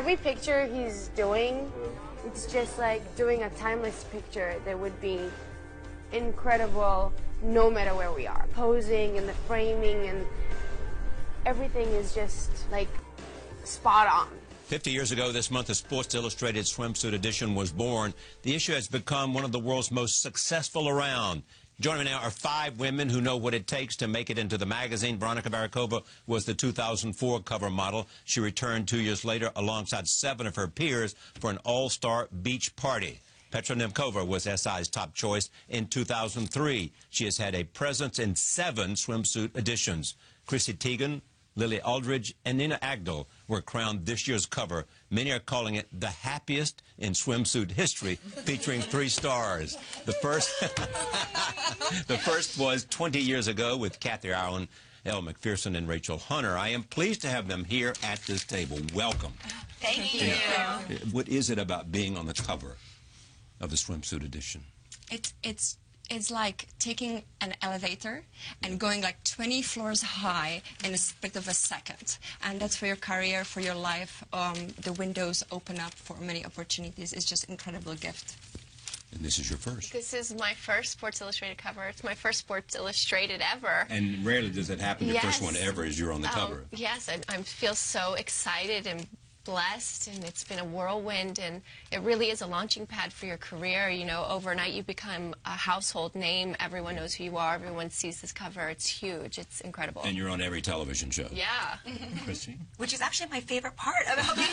every picture he's doing, it's just like doing a timeless picture that would be incredible no matter where we are. Posing and the framing and everything is just like spot on. 50 years ago this month, the Sports Illustrated swimsuit edition was born. The issue has become one of the world's most successful around. Joining me now are 5 women who know what it takes to make it into the magazine. Veronika Barakova was the 2004 cover model. She returned 2 years later alongside 7 of her peers for an all-star beach party. Petra Nemkova was SI's top choice in 2003. She has had a presence in 7 swimsuit editions. Chrissy Teigen, Lily Aldridge, and Nina Agdal were crowned this year's cover. Many are calling it the happiest in swimsuit history, featuring 3 stars. The first was 20 years ago with Kathy Ireland, Elle Macpherson, and Rachel Hunter. I am pleased to have them here at this table. Welcome. Thank you. What is it about being on the cover of the swimsuit edition? It's like taking an elevator and going like 20 floors high in a split of a second. And that's for your career, for your life. The windows open up for many opportunities. It's just an incredible gift. And this is your first. This is my first Sports Illustrated cover. It's my first Sports Illustrated ever. And rarely does it happen. Your first one ever is you're on the cover. Yes, I feel so excited and blessed, and it's been a whirlwind, and it really is a launching pad for your career. You know, overnight you become a household name. Everyone knows who you are. Everyone sees this cover. It's huge. It's incredible. And you're on every television show. Yeah. Chrissy? Which is actually my favorite part about being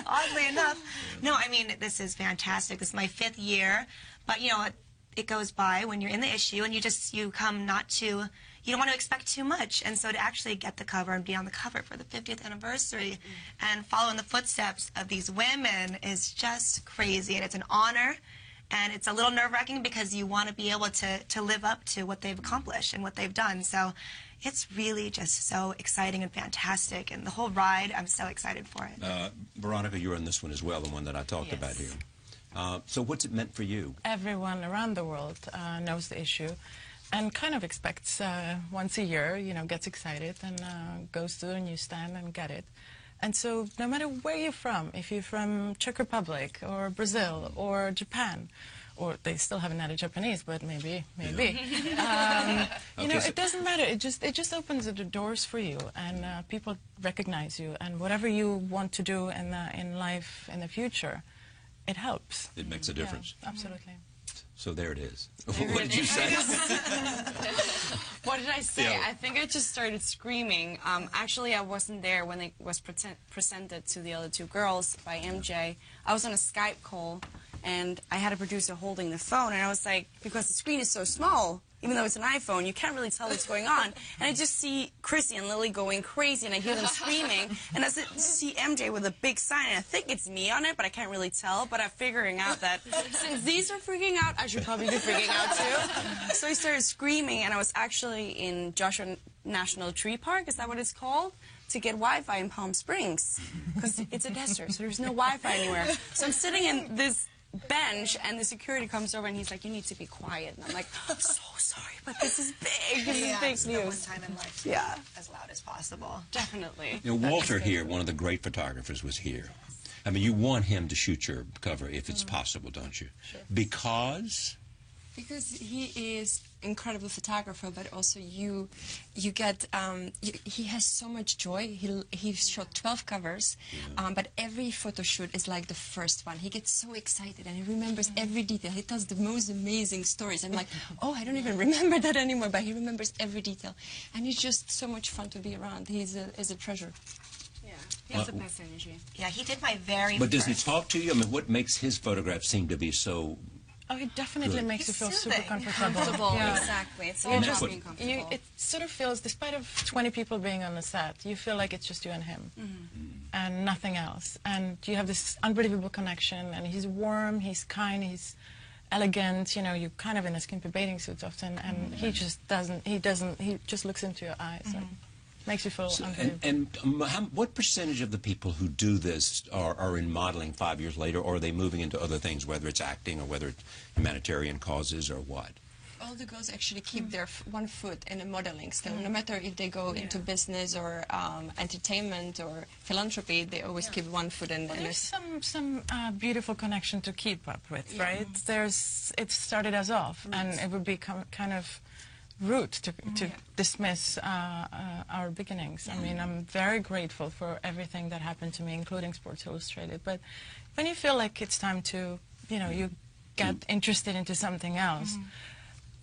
oddly enough. No, I mean, this is fantastic. This is my 5th year, but you know, it goes by when you're in the issue, and you come not to, you don't want to expect too much. And so to actually get the cover and be on the cover for the 50th anniversary and follow in the footsteps of these women is just crazy. And it's an honor, and it's a little nerve-wracking because you want to be able to live up to what they've accomplished and what they've done. So it's really just so exciting and fantastic. And the whole ride, I'm so excited for it. Veronika, you're in this one as well, the one that I talked about here. So what's it meant for you? Everyone around the world knows the issue and kind of expects once a year, you know, gets excited and goes to the newsstand and get it. And so no matter where you're from, if you're from Czech Republic or Brazil or Japan, or they still haven't added Japanese, but maybe. Yeah. You know, it doesn't matter. It just opens the doors for you, and people recognize you, and whatever you want to do in life in the future, it helps. It makes a difference. Yeah, absolutely. So there it is. What did you say? What did I say? Yeah. I think I just started screaming. Actually, I wasn't there when it was presented to the other 2 girls by MJ. I was on a Skype call, and I had a producer holding the phone, and I was like, because the screen is so small, even though it's an iPhone, you can't really tell what's going on. And I just see Chrissy and Lily going crazy, and I hear them screaming. And I see MJ with a big sign, and I think it's me on it, but I can't really tell. But I'm figuring out that since these are freaking out, I should probably be freaking out too. So I started screaming, and I was actually in Joshua National Tree Park, is that what it's called? To get Wi-Fi in Palm Springs, because it's a desert, so there's no Wi-Fi anywhere. So I'm sitting in this bench, and the security comes over, and he's like, you need to be quiet. And I'm like, I'm so sorry, but this is big. This is big news. One time in life to be as loud as possible. Definitely. You know, Walter here, one of the great photographers, was here. I mean, you want him to shoot your cover if it's possible, don't you? Sure. Because he is incredible photographer, but also you get he has so much joy. He shot 12 covers, but every photo shoot is like the first one. He gets so excited and he remembers every detail. He tells the most amazing stories. I'm like, oh, I don't even remember that anymore, but he remembers every detail, and it's just so much fun to be around. He's a treasure. Yeah, he has the best energy. Yeah, he did my very But does he talk to you? I mean, what makes his photographs seem to be so... Oh, it definitely makes you feel super comfortable. Yeah. Exactly. It's all about being comfortable. It sort of feels, despite of 20 people being on the set, you feel like it's just you and him, and nothing else. And you have this unbelievable connection. And he's warm, he's kind, he's elegant. You know, you're kind of in a skimpy bathing suit often, and he just doesn't. He just looks into your eyes. And makes you feel unbelievable. And what percentage of the people who do this are in modeling 5 years later, or are they moving into other things, whether it's acting or whether it's humanitarian causes or what? A all the girls actually keep their one foot in a modeling still. No matter if they go into business or entertainment or philanthropy, they always keep one foot in. Well, there's some beautiful connection to keep up with, right? It started us off, and it would be kind of rude to dismiss our beginnings. I mean, I'm very grateful for everything that happened to me, including Sports Illustrated. But when you feel like it's time to, you get interested into something else,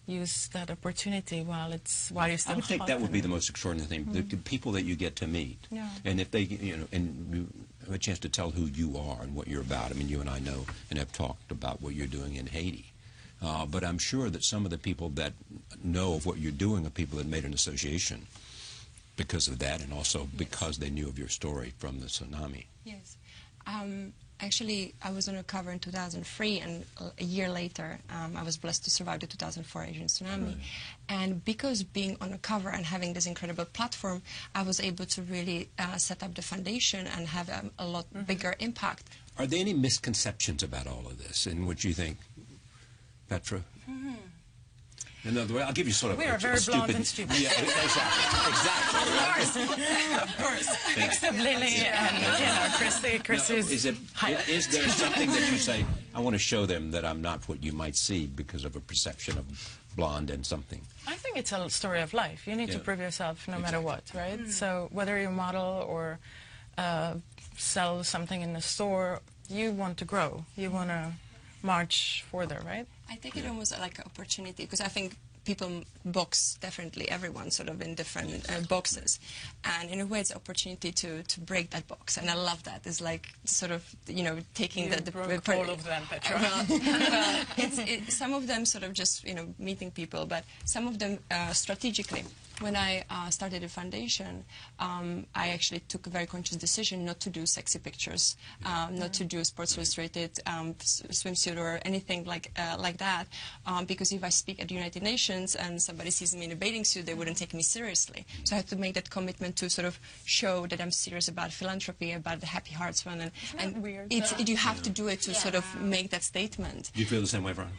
use that opportunity while you're still I would think hot that would in be it. the most extraordinary thing, the people that you get to meet. Yeah. And if they, and you have a chance to tell who you are and what you're about. I mean, you and I know and have talked about what you're doing in Haiti. But I'm sure that some of the people that know of what you're doing are people that made an association because of that, and also because they knew of your story from the tsunami. Yes. Actually, I was on a cover in 2003, and a year later, I was blessed to survive the 2004 Asian tsunami. And because being on a cover and having this incredible platform, I was able to really set up the foundation and have a lot bigger impact. Are there any misconceptions about all of this in which you think, Petra? In other words, I'll give you sort of We are very stupid... blonde and stupid. Yeah, exactly. Of course. Except Lily and Christy. Christy's Is there something that you say, I want to show them that I'm not what you might see because of a perception of blonde and something? I think it's a story of life. You need to prove yourself no matter what, right? So whether you model or sell something in the store, you want to grow. You want to march further, right? I take it almost like an opportunity, because I think people box definitely everyone sort of in different boxes, and in a way it's an opportunity to break that box, and I love that. It's like sort of taking the broke all of them, Petra. Some of them sort of just meeting people, but some of them strategically. When I started the foundation, I actually took a very conscious decision not to do sexy pictures, not to do Sports Illustrated swimsuit or anything like that, because if I speak at the United Nations and somebody sees me in a bathing suit, they wouldn't take me seriously. So I had to make that commitment to sort of show that I'm serious about philanthropy, about the Happy Hearts Fund, and weird? you have to do it to sort of make that statement. Do you feel the same way, Veronica?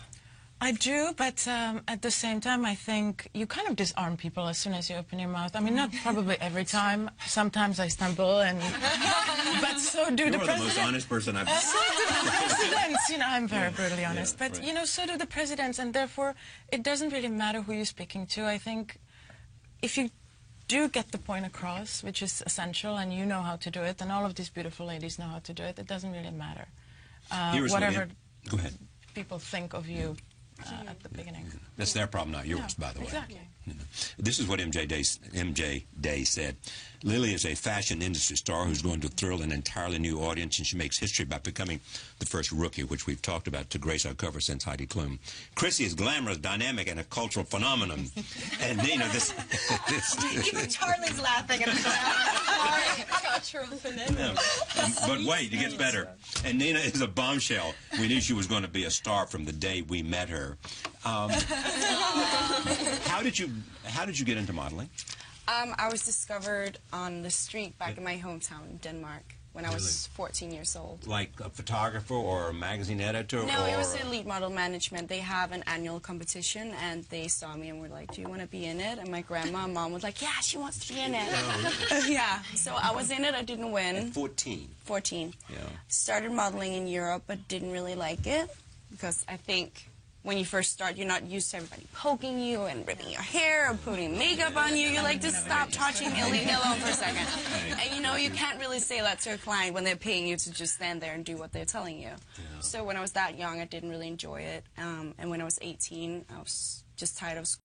I do, but at the same time, I think you kind of disarm people as soon as you open your mouth. I mean, not probably every time. Sometimes I stumble, but so do the president. You're the most honest person I've So do the presidents. I'm very brutally honest. Yeah, but, right. So do the presidents, and therefore, it doesn't really matter who you're speaking to. I think if you do get the point across, which is essential, and you know how to do it, and all of these beautiful ladies know how to do it, it doesn't really matter. Whatever Go ahead. people think of you at the beginning. That's their problem, not yours, by the way. Exactly. This is what MJ Day said. Lily is a fashion industry star who's going to thrill an entirely new audience, and she makes history by becoming the first rookie, which we've talked about, to grace our cover since Heidi Klum. Chrissy is glamorous, dynamic, and a cultural phenomenon. And Nina, Even Charlie's laughing at us. Cultural phenomenon. But wait, it gets better. And Nina is a bombshell. We knew she was going to be a star from the day we met her. How did you get into modeling? I was discovered on the street back in my hometown in Denmark when I was 14 years old. Like a photographer or a magazine editor? No, or it was Elite Model Management. They have an annual competition, and they saw me and were like, do you want to be in it? And my grandma and mom was like, yeah, she wants to be in it. Yeah, so I was in it. I didn't win. At 14? 14. Yeah. Started modeling in Europe, but didn't really like it, because I think when you first start, you're not used to everybody poking you and ripping your hair or putting makeup on you. You're like, just stop touching me, leave me alone for a second. And you can't really say that to a client when they're paying you to just stand there and do what they're telling you. Yeah. So when I was that young, I didn't really enjoy it. And when I was 18, I was just tired of school.